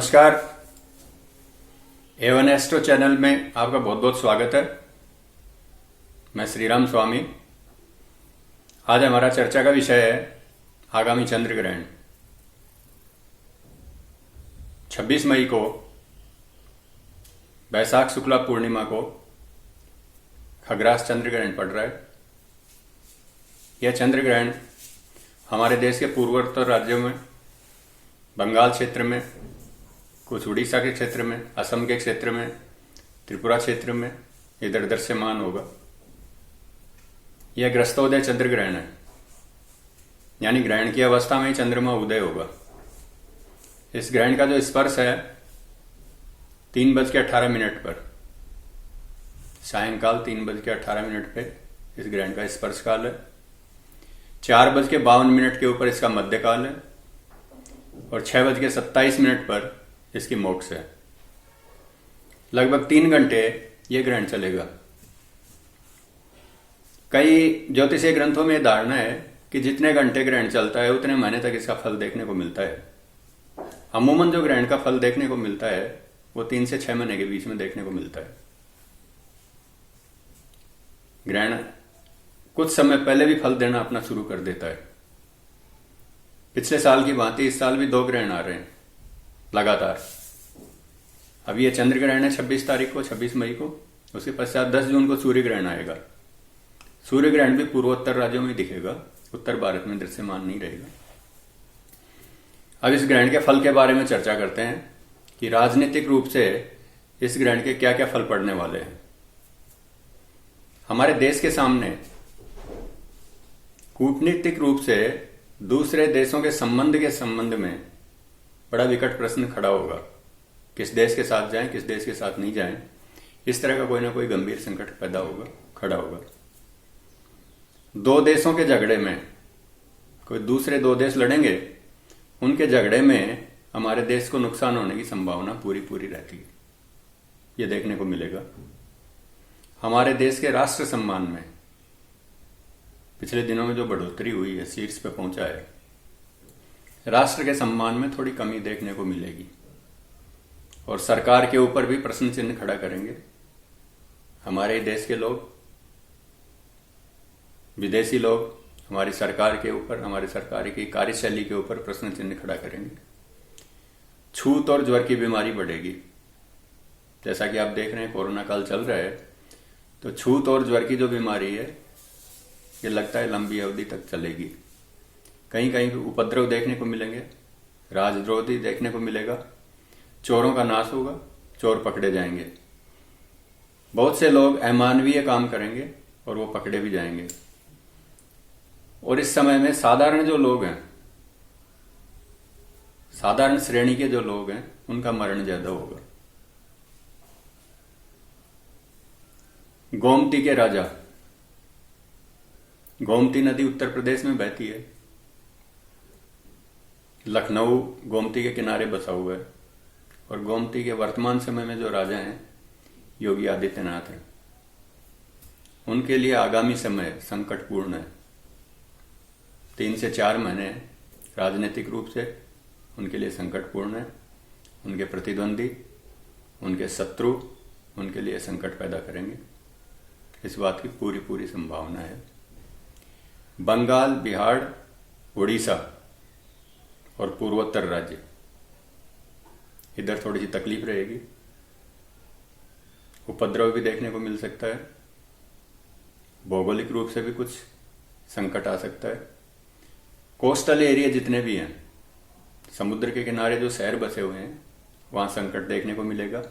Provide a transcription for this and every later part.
नमस्कार। Avon astro channel में आपका बहुत बहुत स्वागत है। मैं श्रीराम स्वामी। आज हमारा चर्चा का विषय है आगामी चंद्र ग्रहण। 26 मई को बैसाख शुक्ला पूर्णिमा को खग्रास चंद्र ग्रहण पड़ रहा है। यह चंद्र ग्रहण हमारे देश के पूर्वोत्तर राज्यों में, बंगाल क्षेत्र में, कुछ उड़ीसा के क्षेत्र में, असम के क्षेत्र में, त्रिपुरा क्षेत्र में इधर दृश्यमान होगा। यह ग्रस्तोदय चंद्र ग्रहण है, यानी ग्रहण की अवस्था में ही चंद्रमा उदय होगा। इस ग्रहण का जो स्पर्श है 3:18 पर, सायंकाल 3:18 पे इस ग्रहण का स्पर्श काल है। 4:52 के ऊपर इसका मध्यकाल है और 6:27 पर इसकी मोक्ष है। लगभग 3 घंटे यह ग्रहण चलेगा। कई ज्योतिषीय ग्रंथों में धारणा है कि जितने घंटे ग्रहण चलता है उतने महीने तक इसका फल देखने को मिलता है। अमूमन जो ग्रहण का फल देखने को मिलता है वो 3 से 6 महीने के बीच में देखने को मिलता है। ग्रहण कुछ समय पहले भी फल देना अपना शुरू कर देता है। पिछले साल की भांति इस साल भी 2 ग्रहण आ रहे हैं लगातार। अब ये चंद्र ग्रहण है 26 तारीख को, 26 मई को। उसके पश्चात 10 जून को सूर्य ग्रहण आएगा। सूर्य ग्रहण भी पूर्वोत्तर राज्यों में दिखेगा, उत्तर भारत में दृश्यमान नहीं रहेगा। अब इस ग्रहण के फल के बारे में चर्चा करते हैं कि राजनीतिक रूप से इस ग्रहण के क्या क्या फल पड़ने वाले हैं। हमारे देश के सामने कूटनीतिक रूप से दूसरे देशों के संबंध में बड़ा विकट प्रश्न खड़ा होगा। किस देश के साथ जाएं, किस देश के साथ नहीं जाएं, इस तरह का कोई ना कोई गंभीर संकट खड़ा होगा। 2 देशों के झगड़े में कोई दूसरे 2 देश लड़ेंगे, उनके झगड़े में हमारे देश को नुकसान होने की संभावना पूरी रहती है। ये देखने को मिलेगा। हमारे देश के राष्ट्र सम्मान में पिछले दिनों में जो बढ़ोतरी हुई है, शीर्ष पे पहुंचा है, राष्ट्र के सम्मान में थोड़ी कमी देखने को मिलेगी और सरकार के ऊपर भी प्रश्न चिन्ह खड़ा करेंगे। हमारे देश के लोग, विदेशी लोग हमारी सरकार के ऊपर, हमारी सरकार की कार्यशैली के ऊपर प्रश्न चिन्ह खड़ा करेंगे। छूत और ज्वर की बीमारी बढ़ेगी। जैसा कि आप देख रहे हैं कोरोना काल चल रहा है, तो छूत और ज्वर की जो बीमारी है ये लगता है लंबी अवधि तक चलेगी। कहीं कहीं उपद्रव देखने को मिलेंगे, राजद्रोह देखने को मिलेगा, चोरों का नाश होगा, चोर पकड़े जाएंगे। बहुत से लोग अमानवीय काम करेंगे और वो पकड़े भी जाएंगे। और इस समय में साधारण जो लोग हैं, साधारण श्रेणी के जो लोग हैं, उनका मरण ज्यादा होगा। गोमती के राजा, गोमती नदी उत्तर प्रदेश में बहती है। लखनऊ गोमती के किनारे बसा हुआ है और गोमती के वर्तमान समय में जो राजा हैं योगी आदित्यनाथ हैं। उनके लिए आगामी समय संकटपूर्ण है। 3 से 4 महीने राजनीतिक रूप से उनके लिए संकटपूर्ण है। उनके प्रतिद्वंदी, उनके शत्रु उनके लिए संकट पैदा करेंगे, इस बात की पूरी संभावना है। बंगाल, बिहार, उड़ीसा और पूर्वोत्तर राज्य, इधर थोड़ी सी तकलीफ रहेगी। उपद्रव भी देखने को मिल सकता है। भौगोलिक रूप से भी कुछ संकट आ सकता है। कोस्टल एरिया जितने भी हैं, समुद्र के किनारे जो शहर बसे हुए हैं, वहां संकट देखने को मिलेगा।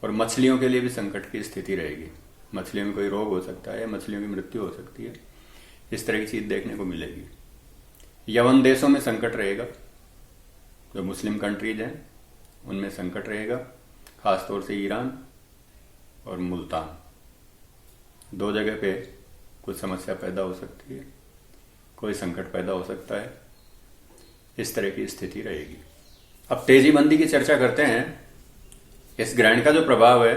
और मछलियों के लिए भी संकट की स्थिति रहेगी। मछलियों में कोई रोग हो सकता है, मछलियों की मृत्यु हो सकती है, इस तरह की चीज देखने को मिलेगी। यवन देशों में संकट रहेगा, जो मुस्लिम कंट्रीज हैं उनमें संकट रहेगा, खासतौर से ईरान और मुल्तान। 2 जगह पे कुछ समस्या पैदा हो सकती है, कोई संकट पैदा हो सकता है, इस तरह की स्थिति रहेगी। अब तेजी मंदी की चर्चा करते हैं। इस ग्रहण का जो प्रभाव है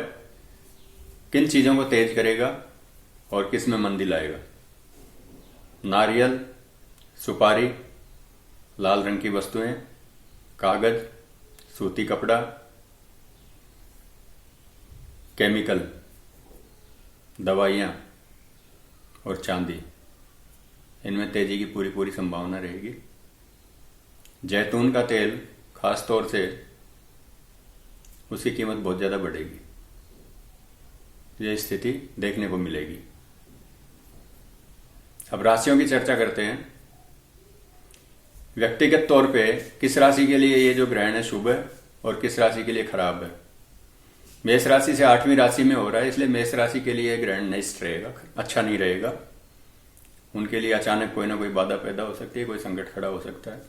किन चीजों को तेज करेगा और किस में मंदी लाएगा। नारियल, सुपारी, लाल रंग की वस्तुएं, कागज, सूती कपड़ा, केमिकल, दवाइयाँ और चांदी, इनमें तेजी की पूरी पूरी संभावना रहेगी। जैतून का तेल खास तौर से उसकी कीमत बहुत ज़्यादा बढ़ेगी, ये स्थिति देखने को मिलेगी। अब राशियों की चर्चा करते हैं। व्यक्तिगत तौर पे किस राशि के लिए ये जो ग्रहण है शुभ है और किस राशि के लिए खराब है। मेष राशि से 8वीं राशि में हो रहा है, इसलिए मेष राशि के लिए ग्रहण निष्ठ रहेगा, अच्छा नहीं रहेगा। उनके लिए अचानक कोई ना कोई बाधा पैदा हो सकती है, कोई संकट खड़ा हो सकता है।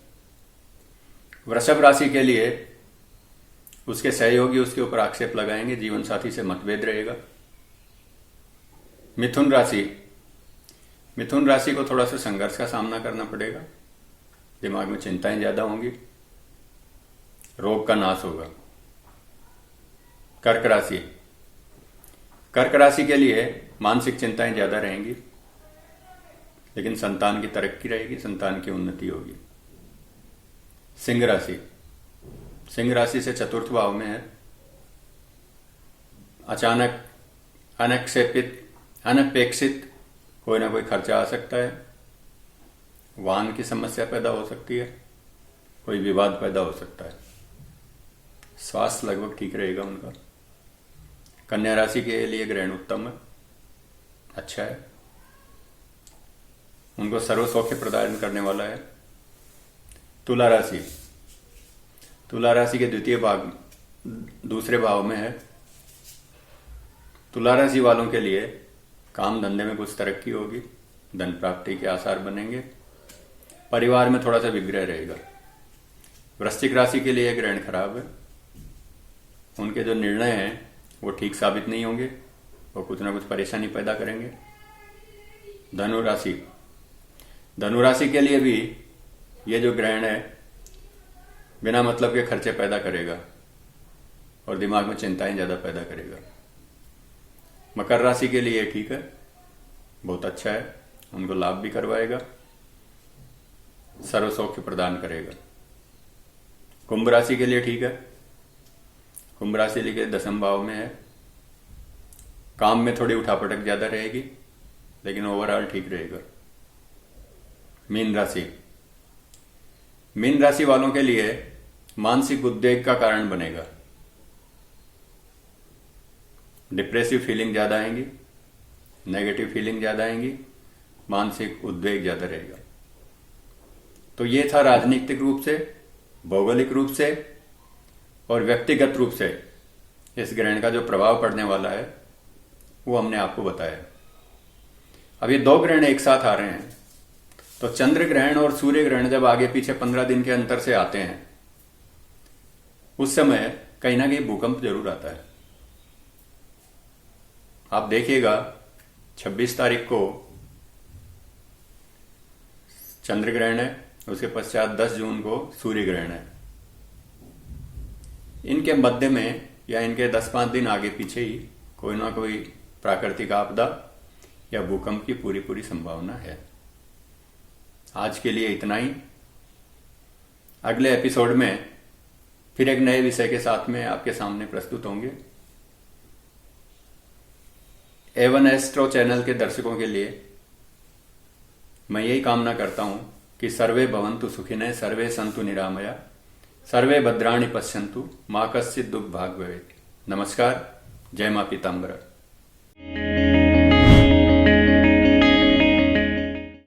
वृषभ राशि के लिए उसके सहयोगी उसके ऊपर आक्षेप लगाएंगे, जीवन साथी से मतभेद रहेगा। मिथुन राशि को थोड़ा सा संघर्ष का सामना करना पड़ेगा, दिमाग में चिंताएं ज्यादा होंगी, रोग का नाश होगा। कर्क राशि के लिए मानसिक चिंताएं ज्यादा रहेंगी, लेकिन संतान की तरक्की रहेगी, संतान की उन्नति होगी। सिंह राशि से चतुर्थ भाव में है। अचानक अनपेक्षित कोई ना कोई खर्चा आ सकता है, वाहन की समस्या पैदा हो सकती है, कोई विवाद पैदा हो सकता है। स्वास्थ्य लगभग ठीक रहेगा उनका। कन्या राशि के लिए ग्रहण उत्तम है, अच्छा है, उनको सर्व सौख्य प्रदान करने वाला है। तुला राशि के दूसरे भाव में है। तुला राशि वालों के लिए काम धंधे में कुछ तरक्की होगी, धन प्राप्ति के आसार बनेंगे, परिवार में थोड़ा सा विग्रह रहेगा। वृश्चिक राशि के लिए ग्रहण खराब है, उनके जो निर्णय हैं वो ठीक साबित नहीं होंगे, वो कुछ ना कुछ परेशानी पैदा करेंगे। धनु राशि के लिए भी ये जो ग्रहण है बिना मतलब के खर्चे पैदा करेगा और दिमाग में चिंताएं ज्यादा पैदा करेगा। मकर राशि के लिए ठीक है, बहुत अच्छा है, उनको लाभ भी करवाएगा, सर्व सौख्य प्रदान करेगा। कुंभ राशि के लिए ठीक है, कुंभ राशि के 10वें भाव में है। काम में थोड़ी उठापटक ज्यादा रहेगी, लेकिन ओवरऑल ठीक रहेगा। मीन राशि वालों के लिए मानसिक उद्वेग का कारण बनेगा, डिप्रेसिव फीलिंग ज्यादा आएंगी, नेगेटिव फीलिंग ज्यादा आएंगी, मानसिक उद्वेग ज्यादा रहेगा। तो ये था राजनीतिक रूप से, भौगोलिक रूप से और व्यक्तिगत रूप से इस ग्रहण का जो प्रभाव पड़ने वाला है वो हमने आपको बताया। अब ये 2 ग्रहण एक साथ आ रहे हैं, तो चंद्र ग्रहण और सूर्य ग्रहण जब आगे पीछे 15 दिन के अंतर से आते हैं, उस समय कहीं ना कहीं भूकंप जरूर आता है। आप देखिएगा 26 तारीख को चंद्र ग्रहण है, उसके पश्चात 10 जून को सूर्य ग्रहण है। इनके मध्य में या इनके 10-5 दिन आगे पीछे ही कोई ना कोई प्राकृतिक आपदा या भूकंप की पूरी पूरी संभावना है। आज के लिए इतना ही। अगले एपिसोड में फिर एक नए विषय के साथ में आपके सामने प्रस्तुत होंगे। A1 एस्ट्रो चैनल के दर्शकों के लिए मैं यही कामना करता हूं कि सर्वे भवन्तु सुखिनः, सर्वे सन्तु निरामया, सर्वे भद्राणि पश्यन्तु, मा कश्चित् दुःख भाग् भवेत्। नमस्कार, जय मां पीताम्बरा।